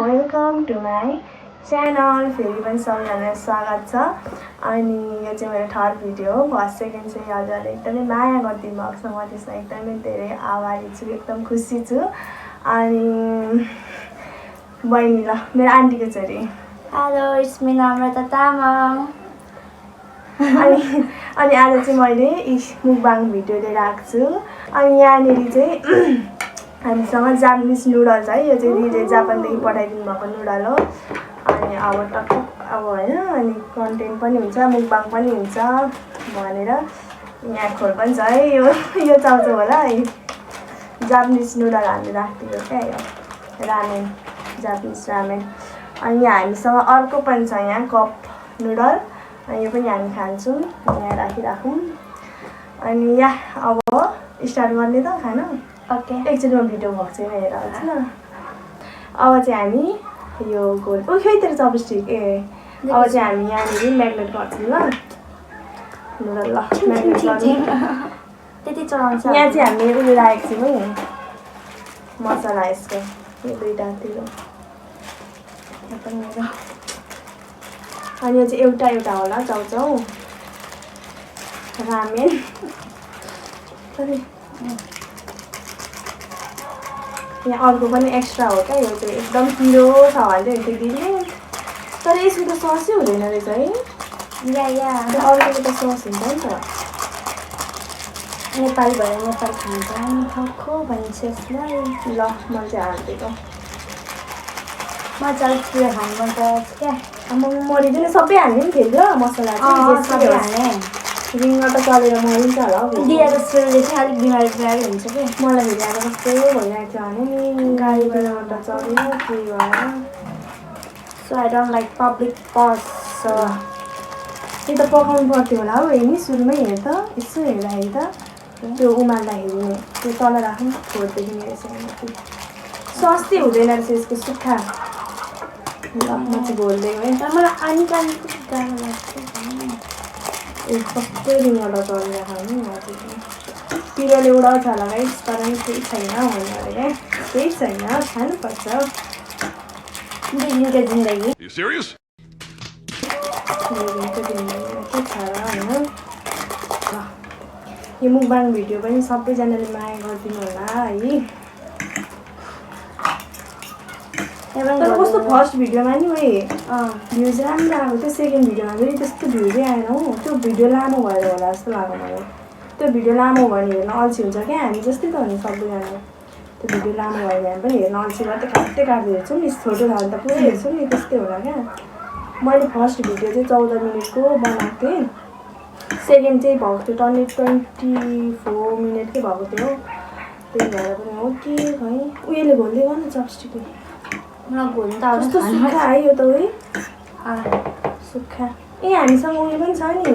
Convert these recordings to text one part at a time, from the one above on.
Welcome to my channel. फेरि पनि सबैजनालाई स्वागत छ। अनि यो चाहिँ मेरो थर्ड भिडियो हो। फर्स्ट सेकेन्ड चाहिँ हजुरले एकदमै माया गरिदिनु भएको छ। म त्यसमा एकदमै धेरै आभारी छु, एकदम खुसी छु। अनि बहिनी ल मेरो आन्टीको छोरी। Hello, it's me Namrata Tamang. अनि आज चाहिँ मैले मुकबाङ भिडियो लिएर आएको छु। अनि यहाँनिर चाहिँ हामीसँग जापानिज नुडल्स है। यो चाहिँ दिदीले जापानदेखि पठाइदिनु भएको नुडल हो। अनि अब टक्क अब होइन, अनि कन्टेन्ट पनि हुन्छ, मुकबाङ पनि हुन्छ भनेर यहाँ खोल पनि छ है। यो चाउचाउ होला है, जापानिज नुडल हामीले राखिदिएको क्या, यो रामेन, जापानिज रामेन। अनि यहाँ हामीसँग अर्को पनि छ, यहाँ कप नुडल। अनि यो पनि हामी खान्छौँ, यहाँ राखिराखौँ। अनि यहाँ अब स्टार्ट गर्ने त खाना। ओके, एकचोटि म भिडियो भएको छैन, हेरेर आउँछु ल। अब चाहिँ हामी यो गोल खोइ तेरो चपस्टिक अब चाहिँ हामी यहाँनिर म्याग्नेट गर्छौँ ल नुडल। ल म्याग्नेट गर्छौँ, त्यति चलाउँछ। यहाँ चाहिँ हामीले उयो राखेको छौँ है, मसला यसको यो दुईवटातिर। अनि यो चाहिँ एउटा होला चाउचाउ रामेन। यहाँ अर्को पनि एक्स्ट्रा हो क्या, यो चाहिँ एकदम पिरो छ भन्दै हुन्थ्यो दिदीले, तर यसको त ससै हुँदैन रहेछ है। अर्को त सस हुन्छ नि त। नेपाल भएर नेपाल खान्छ खाएको भन्छ यसलाई। ल मैले चाहिँ हालिदिएको मजाले छिटो खानु मन पर्छ क्या। अब मरिदिनु सबै हाल्ने नि फेरि ल, मसला चाहिँ सबै हाल्ने। रिङ्गर त चलेर मरिन्छ होला हौ। दियाको स्मेलले चाहिँ अलिक बिमारी हुन्छ कि। मलाई फेरि अब कस्तो भइरहेको थियो भने नि, गाडीबाट चल्यो के भएर। So I don't like public बस। त्यो त पकाउनु पर्थ्यो होला हौ हेर्ने, सुरुमै हेर त, यसो हेर्दाखेरि त त्यो उमाल्दाखेरि त्यो तल राख्नु खोरदेखि रहेछ। सस्तै हुँदैन रहेछ यसको सुक्खा। ल म चाहिँ घोलिदिएको है। तर मलाई आनी गाह्रो लाग्छ। कस्तो रिङबाट चलिरहेको नि, पिरोले उडाउँछ होला गाइस, तर पनि केही छैन भन्नु अरे क्या, केही छैन, खानुपर्छ दिनको जिन्दगी। के छ र होइन। यो मुकबाङ भिडियो पनि सबैजनाले माया गरिदिनु होला है। तर कस्तो फर्स्ट भिडियोमा नि भ्युज राम्रो आएको थियो, सेकेन्ड भिडियोमा फेरि त्यस्तो भ्युजै आएन हौ। त्यो भिडियो लामो भएर होला जस्तो लाग्यो मलाई। त्यो भिडियो लामो भयो भने हेर्न अल्छी हुन्छ क्या, हामी जस्तै त हो नि सबैजना। त्यो भिडियो लामो भयो भने हामी पनि हेर्न अल्छी गर्दै काट्दै हेर्छौँ नि, छोटो छ भने त पुरै हेर्छौँ नि, त्यस्तै होला क्या। मैले फर्स्ट भिडियो चाहिँ 14 मिनटको बनाएको थिएँ, सेकेन्ड चाहिँ भएको थियो 24 मिनटकै भएको थियो। त्यही भएर पनि हो कि खै उयोले घोल्दै गर्न चपस्टिकले। मलाई घोल्नु त कस्तो सुक्खा है यो त उयो सुक्खा। हामीसँग उयो पनि छ नि,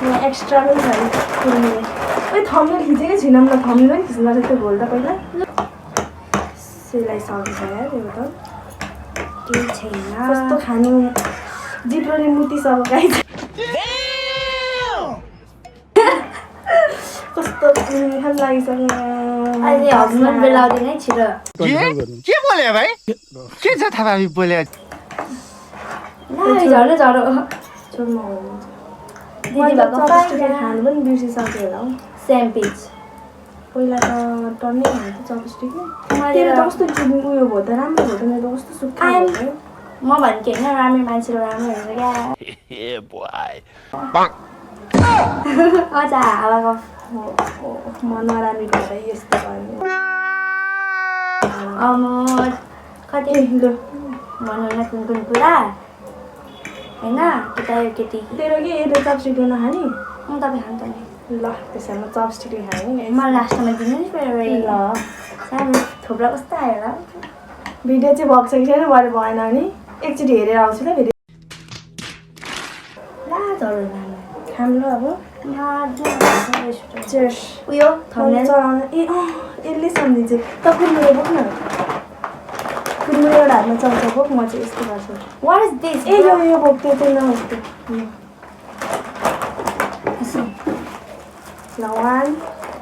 यहाँ एक्स्ट्रा पनि छ नि कुर्मुरे। थम्नेल खिचेकै छुइनँ म, थम्नेल पनि खिच्नु पर्छ त्यो घोल्दा पहिला। सेलाइसकेको छ यार यो त, केही छैन। कस्तो खानु जिब्रोले मुतिसक्यो गाइस। कस्तो खान लागिसक्यो अहिले हस्बेन्ड बेलाउँदैन है छिटो। के बोले भाइ, के छ थाहा बोले झरो झरो छोड्नु दिदी भएको खानु पनि बिर्सिसक्यो होला हौ। सेम पिच पहिला त टन्नै खान्थ्यो चपस्टिकले। तेरो त कस्तो उयो भयो त, राम्रो भयो त, मेरो त कस्तो सुक्खा भयो। म भनेको होइन, राम्रो मान्छेको राम्रो हुन्छ क्या। अझ हावाको म नरामी भएर यस्तो भयो। कति भनौँ न कुन कुरा होइन, केटा यो केटी। तेरो के यो चपस्टिक नखाने? तपाईँ खानु त नि। ल त्यसो म चपस्टिक खाने नि। मलाई लास्टमा दिनु नि फेरि। ल सानो थुप्रो कस्तो आयो होला। भिडियो चाहिँ भएको छ कि छैन भरे भएन भने एकचोटि हेरेर आउँछु ल फेरि। ला झरो खाम ल अब। चेयर्स उयो थम्नेल चलाउन यसले सम्झिन्छ त। कुर्मुरे बोक्न, कुर्मुरे एउटा हातमा चाउचाउ बोक, म चाहिँ यस्तो गर्छु। What is this? यो बोक, त्यो चाहिँ नहोस्। ल 1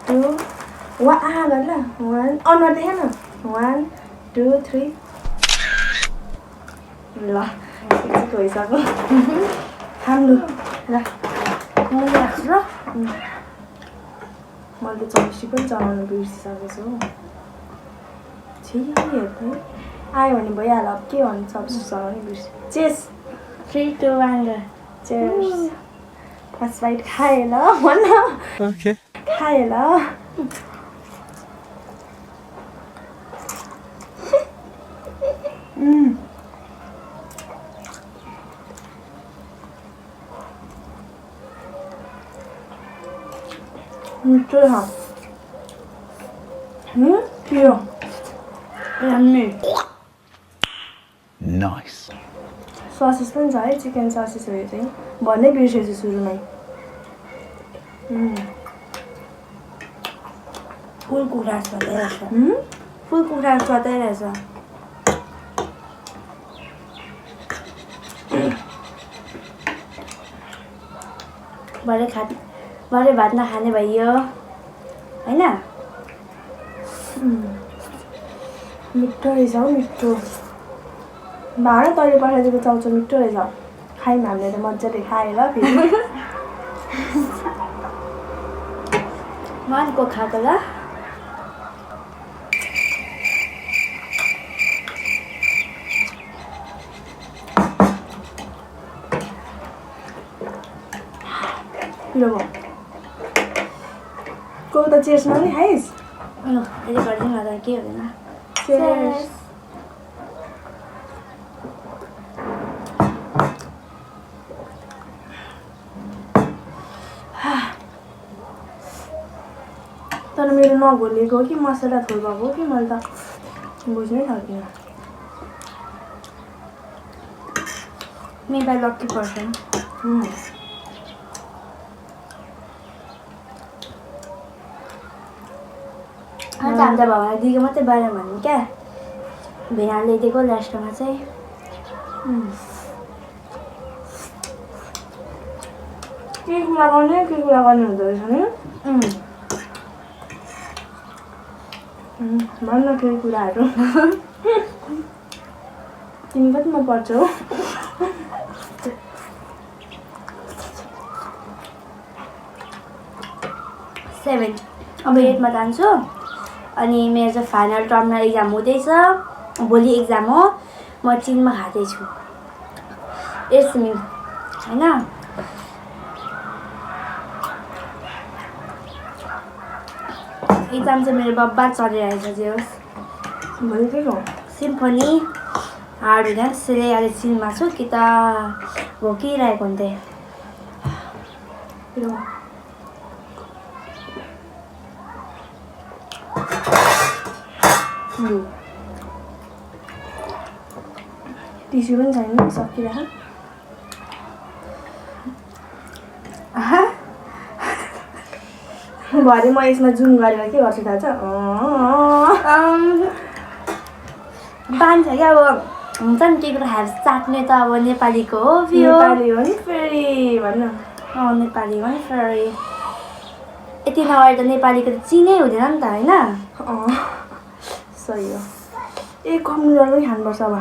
2 गर ल, 1 अनुहार देखा न, 1 2 3 ल एकछिन धोइसक्यो खानु ल मैले राख्छु ल मैले चम्ची पनि चलाउनु बिर्सिसकेको छु हेर्नु आयो भने भइहाल्यो अब के भन्नु चम्ची चलाउनु बिर्सि चेस 3 2 1 go चेयर्स फर्स्ट बाइट खाएँ ल भन्न ओके खाएँ ल मिठो छ पिरो यम्मी नाइस ससेस पनि छ है चिकन ससेसहरू चाहिँ भन्नै बिर्सेछु सुरुमै फुल कुखुरा सधैँ रहेछ फुल कुखुरा सधैँ रहेछ भरे भात नखाने भइयो होइन मिठो रहेछ हौ मिठो भाँडा तैँले पठाइदिएको चाउचाउ मिठो रहेछ खायौँ हामीले त मजाले खाएर फेरि मनको खाएको ल पिरो भयो को त चेयर्समा नि खाइस् अहिले गरिदिउँ न त के हुँदैन चेयर्स तर मेरो नघोलिएको हो कि मसला थोर भएको हो कि मैले त बुझ्नै सकिनँ मेबा लक्की पर्सन अन्त हामी त भावना दिएको मात्रै बारे भन्नु क्या भिनाले दिएको लास्टमा चाहिँ के कुरा गर्ने के कुरा गर्ने हुँदो रहेछ नि भन्न केही कुराहरू तिमी कतिमा पढ्छौ 7 अब 8मा जान्छु अनि मेरो चाहिँ फाइनल टर्मिनल एक्जाम हुँदैछ भोलि एक्जाम हो म चिनमा खाँदैछु 8 सेमिङ होइन एक्जाम चाहिँ मेरो बब्बार चलिरहेछ जे होस् भोलि के हो सिम्फनी हार्ड हुँदैन त्यसैले अहिले चिनमा छु कि त भोकिरहेको हुन्थेँ टिस्यु पनि छैन सकिरह भरे म यसमा जुम गरेर के गर्छु थाहा छ बान्छ क्या अब हुन्छ नि के कुरा खाएर चाट्ने त अब नेपालीको हो नेपाली हो नि फेरि भन्न नेपाली हो नि फेरि यति नभए त नेपालीको त चिनै हुँदैन नि त होइन सही हो ए कम नुडल पनि खानुपर्छ अब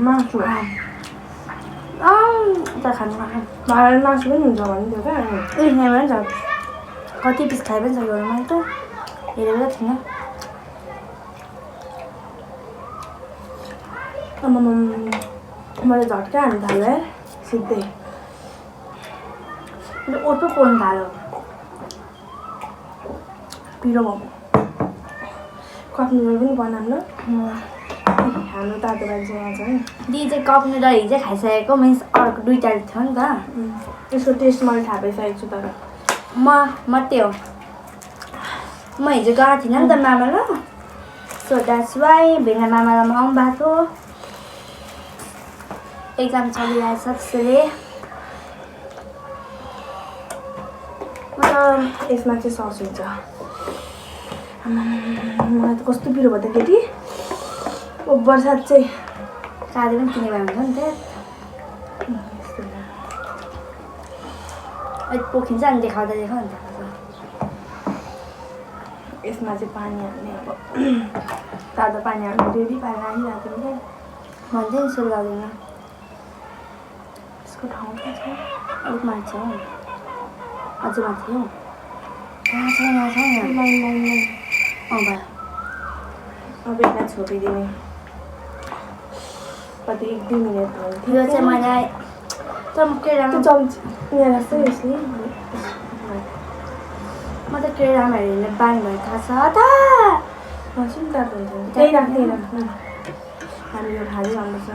मासु त खानु भाँडा मासु पनि हुन्छ भने त्यो क्या यहाँ पनि छ कति पिस खाए पनि छ यो मैले त हेरेको त थिइनँ मैले झट्का हाल्नु थाल्यो है सिधै ओटो पोल्नु थाल्यो पिरो भयो कप नुडल पनि बनाऊँ न हाम्रो तातो बाजे यहाँ छ नि दिदी चाहिँ कप नुडल हिजो खाइसकेको मिन्स अर्को दुईवटा थियो नि त यसको टेस्ट मैले थाहा पाइसकेको छु तर म मात्रै हो म हिजो गएको थिइनँ नि त मामा ल सो द्याट्स वाइ भेना मामालाई आउनु भएको एक्जाम चलिरहेछ त्यसैले यसमा चाहिँ सस हुन्छ मलाई त कस्तो पिरो भयो त केटी बर्सात चाहिँ काले पनि किने भए हुन्छ नि त पोखिन्छ अनि देखाउँदा देखाउँदा यसमा चाहिँ पानी हाल्ने अब तातो पानी हाल्नु रेडी पारेर आइरहेको थियो भन्छ नि सुरु गर्दैन यसको ठाउँ छ अलिक माथि हो अझ माथि हो छैन भयो अब यसलाई छोपिदिने कति 1-2 मिनट यो चाहिँ मैले केरामा चम्ची यहाँ जस्तै यसले म त केरामा हेर्ने बानी भयो थाहा छ त सुन्ता हुन्छ त्यही राख्ने हामी यो खालिरहनुपर्छ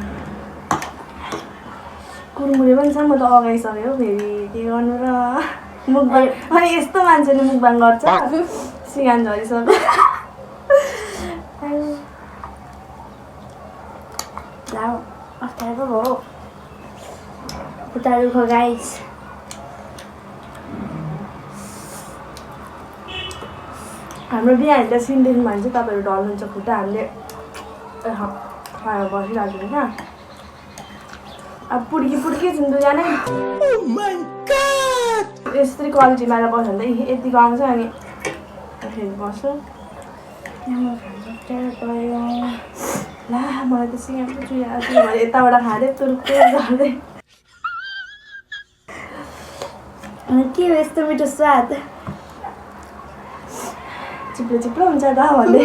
कुरमुरे पनि छ म त अगाइसक्यो फेरि के गर्नु र मुखबाङ अनि यस्तो मान्छेले मुखबाङ गर्छ सिगान झरिसक्यो अप्ठ्यारो भयो खुट्टा दुखो गाइस हाम्रो बिहान त सिन्देन भन्छ तपाईँहरू ढल्नुहुन्छ खुट्टा हामीले खाएर बसिरहेको हुन्छ अब पुड्की जुन दुईजना यस्तै क्वालिटी मारेर बस्यो भने त यतिको आउँछ अनि फेरि बस्छु ला मलाई त सिँगाको चुहिरहेको थियो भने यताबाट खाँदै तुरुक्कै गर्दै के हो यस्तो मिठो स्वाद चिप्लो हुन्छ त भन्दै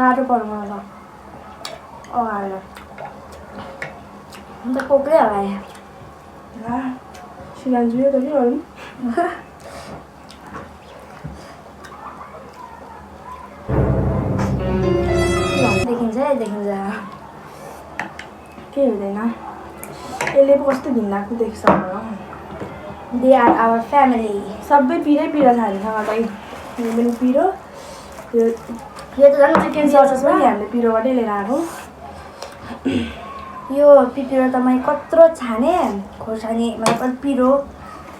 गाह्रो पर्यो मलाई त अगाएर अन्त कोक्रै होला सिगान जुयो त के गरौँ देखिन्छ केही हुँदैन यसले पो कस्तो घिनलाग्दो देख्छ दे आर आवर फ्यामिली सबै पिरै छ हामीसँग त यो पनि पिरो यो त झन् चिकन ससेस पनि हामीले पिरोबाटै लिएर आएको यो पिरो त मैले कत्रो छाने खोर्सानी मतलब पिरो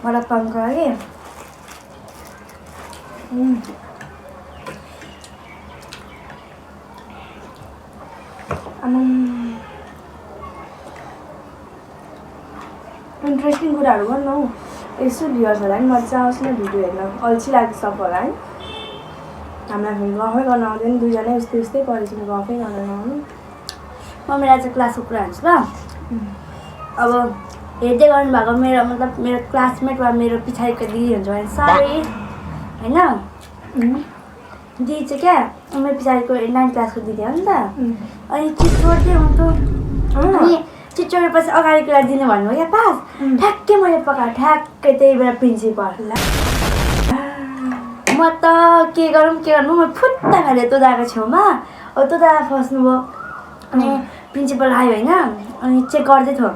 मलाई पाउनुको लागि इन्ट्रेस्टिङ कुराहरू गर्नु हौ यसो भ्युअर्सहरूलाई पनि मजा आओस् न भिडियो हेर्न अल्छी लागिसक्यो होला है हामीलाई फेरि गफै गर्न आउँदैन दुईजना उस्तै परेछौँ गफै गर्न नआउनु म मेरो आज क्लासको कुरा हुन्छ ल अब हेर्दै गर्नुभएको मेरो मतलब मेरो क्लासमेट वा मेरो पछाडिको दिदी हुन्छ भने सरी होइन दिदी चाहिँ क्या मेरो पछाडिको 9 क्लासको दिदी हो नि त अनि चिचोड्दै हुन्थ्यो अनि चिचोडेपछि अगाडि कुरा दिनु भन्नुभयो क्या पास ठ्याक्कै मैले पकाएँ ठ्याक्कै त्यही बेला प्रिन्सिपल म त के गरौँ म फुट्टा खाले तोदाको छेउमा अब तोदा फस्नुभयो अनि प्रिन्सिपल आयो होइन अनि चेक गर्दै थियो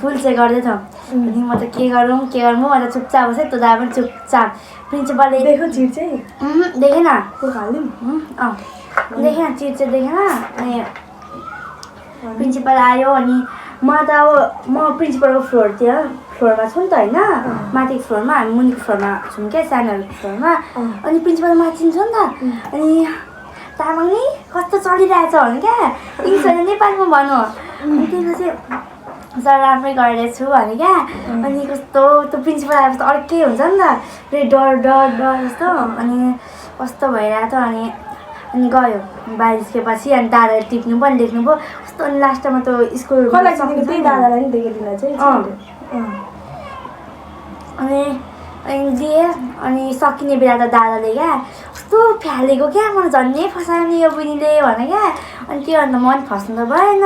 फुल चेक गर्दै थियो अनि म त के गरौँ म त चुपचाप बसेँ तोदा पनि चुपचाप प्रिन्सिपलले देखो चिर चाहिँ देखेन देखेन चिर चाहिँ देखेन अनि प्रिन्सिपल आयो अनि म त अब म प्रिन्सिपलको फ्लोरमा छु नि त होइन माथिको फ्लोरमा हामी मुनिको फ्लोरमा छौँ क्या सानोहरूको फ्लोरमा अनि प्रिन्सिपल माथि छ नि त अनि तामाङ नि कस्तो चलिरहेछ भने क्या इङ्ग्लिसमा नेपालीमा भन्नु अनि त्यसमा चाहिँ सर राम्रै गर्दैछु भने क्या अनि कस्तो त्यो प्रिन्सिपल आएपछि त अर्कै हुन्छ नि त फेरि डर जस्तो अनि कस्तो भइरहेको थियो अनि गयो बाहिर निस्केपछि अनि दादाले टिप्नु पनि देख्नुभयो कस्तो अनि लास्टमा त्यो स्कुल त्यही दादालाई नि देखेदिन चाहिँ अनि दिएँ अनि सकिने बेला त दादाले क्या कस्तो फ्यालेको क्या मलाई झन्नै फसायो नि यो बहिनीले भने क्या अनि के गर्नु मन फस्नु त भएन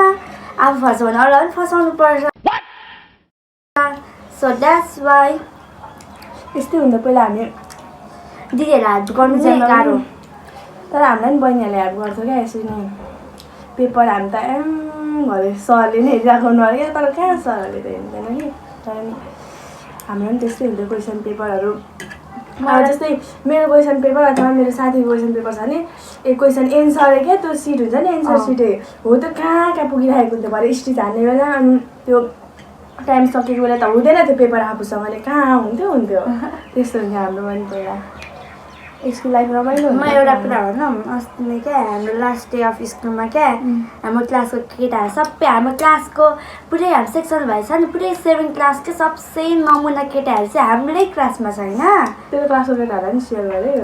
आफू फस्यो भने अरूलाई पनि फसाउनु पर्छ सो द्याट्स वाइ यस्तै हुन्छ पहिला हामी दिदीहरूलाई हेल्प गर्नु चाहिँ गाह्रो तर हामीलाई पनि बहिनीहरूले हेल्प गर्छ क्या यसरी नै पेपर हामी त भरे सरले नै हेरिराख्नु अरे क्या तर कहाँ सरहरूले त हेर्दैन कि तर नि हाम्रो पनि त्यस्तै हुन्थ्यो क्वेसन पेपरहरू अब जस्तै मेरो क्वेसन पेपर अथवा मेरो साथीको क्वेसन पेपर छ भने क्वेसन एन्सर क्या त्यो सिट हुन्छ नि एन्सर सिटै हो त्यो कहाँ पुगिरहेको हुन्थ्यो भरे स्टिच हान्ने बेला अनि त्यो टाइम सकेको बेला त हुँदैन त्यो पेपर आफूसँगले कहाँ हुन्थ्यो त्यस्तो हुन्थ्यो हाम्रो पनि पहिला स्कुल लाइफ रमाइलो म एउटा कुरा भनौँ अस्ति क्या हाम्रो लास्ट डे अफ स्कुलमा क्या हाम्रो क्लासको केटाहरू सबै हाम्रो क्लासको पुरै हाम्रो सेक्सन भएछ नि पुरै 7 क्लासको सबसे नमुना केटाहरू चाहिँ हाम्रै क्लासमा छैन त्यो क्लासको केटाहरूलाई पनि सेयर गरेँ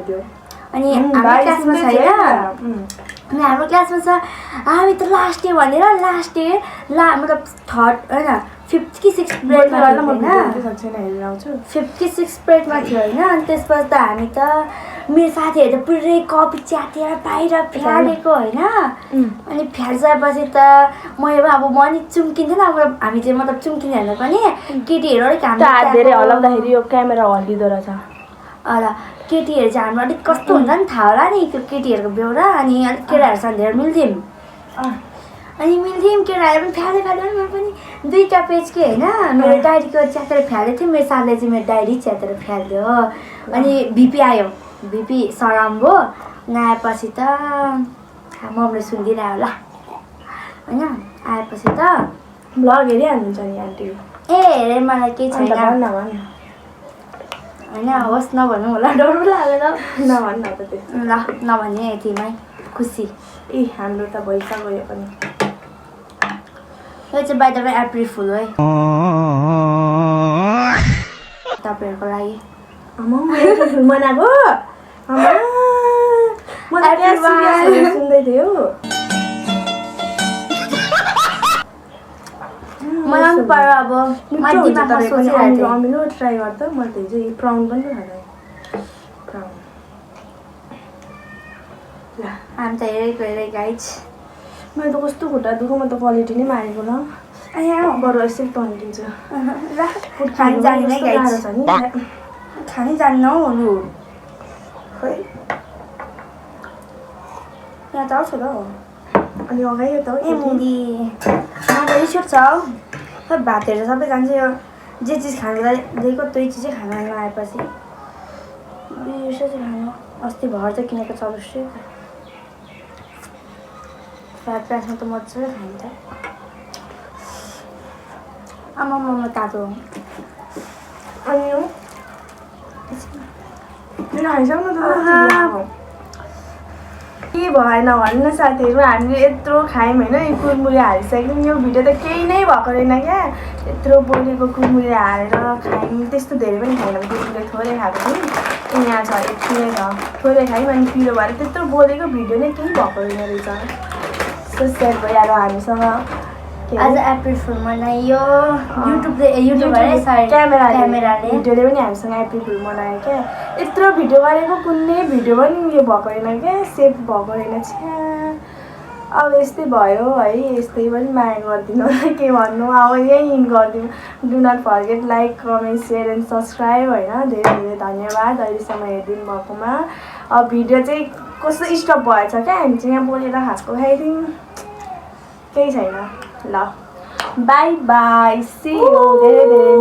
त्यो अनि हाम्रो क्लासमा छैन अनि हाम्रो क्लासमा छ हामी त लास्ट डे भनेर लास्ट डे मतलब थर्ड होइन 5th कि 6th ग्रेडमा होइन 5th कि 6th ग्रेडमा थियो होइन अनि त्यसपछि त हामी त मेरो साथीहरू त पुरै कपी च्यातेर बाहिर फ्यालेको होइन अनि फ्यालिसकेपछि त मैले अब म नि चुम्किन्थेन अब हामी चाहिँ मतलब चुम्किँदैन पनि केटीहरू अलिक हाम्रो धेरै हल्लाउँदाखेरि यो क्यामेरा हल्लिँदो रहेछ केटीहरू चाहिँ हाम्रो अलिक कस्तो हुन्छ नि थाहा होला नि त्यो केटीहरूको बेहोरा अनि अलिक केटाहरूसँग धेरै मिल्थ्यौँ अनि मिल्थ्यौँ केटाहरू पनि फ्याले म पनि 2टा पेज के होइन मेरो डायरीको च्यातेर फ्यालेको थियो मेरो साथीले चाहिँ मेरो डायरी च्यातेर फ्यालिदियो हो अनि भिपी आयो भिपी सराम्बो नआएपछि त मम्मीले सुनिदिइरह्यो होला होइन आएपछि त भ्लग हेरिहाल्नुहुन्छ नि आन्टी हेरेँ मलाई केही छैन होइन होस् नभनौँ होला डर लाग्यो नभन् न त त्यस्तो ल नभने यतिमै खुसी हाम्रो त भइसक्यो यो पनि यो चाहिँ by the way April fool है तपाईँहरूको लागि एप्रिल फुल मनाएको सुन्दै थियो मलाई पनि पर अब अमिलो ट्राई गर्दा मैले त हिजो प्राउन पनि खाँदै प्राउन ल हामी त हेरेको गाइज मैले त कस्तो खुट्टा दुःख म त क्वालिटी नै मारेको ल बरु यसै टनिदिन्छु खानु जान्दैन गाइज खानै जान्न हौ लु खै यहाँ त आउँछ त अनि अगाडि त ए मुली मलाई रिस उठ्छ हौ खै भातहरू सबै जान्छ यो जे चिज खानु दिएको त्यही चिजै खानु आएपछि बिर्स चाहिँ खानु अस्ति भर चाहिँ किनेको 40 फ्राइड राइसमा त मजाले खाइन्छ आमा तातो अनि खाइसक्नु त के भएन भन्नु साथीहरू हामीले यत्रो खायौँ होइन यो कुरमुरे हालिसक्यौँ यो भिडियो त केही नै भएको रहेन क्या यत्रो बोलेको कुरमुरे हालेर खायौँ त्यस्तो धेरै पनि खाएन कुरमुरे थोरै खाएको थियौँ यहाँ छ यति नै छ थोरै खायौँ अनि पिरो भएर त्यत्रो बोलेको भिडियो नै केही भएको रहेन रहेछ सो सेयर भइहाल्यो हामीसँग आज एप्रिल फुल मनाइयो युट्युबले क्यामेराले भिडियोले पनि हामीसँग एप्रिल फुल मनायो क्या यत्रो भिडियो गरेको कुनै भिडियो पनि उयो भएको रहेन क्या सेभ भएको रहेन छ्या अब यस्तै भयो है यस्तै पनि माया गरिदिनु होला के भन्नु अब यही इन गरिदिउँ do not forget like comment share and subscribe होइन धेरै धेरै धन्यवाद अहिलेसम्म हेरिदिनु भएकोमा अब भिडियो चाहिँ कस्तो स्टप भएछ क्या हामी चाहिँ यहाँ बोलेर खाएको खाइदिउँ केही छैन ल बाई बाई सी यू धेरै धेरै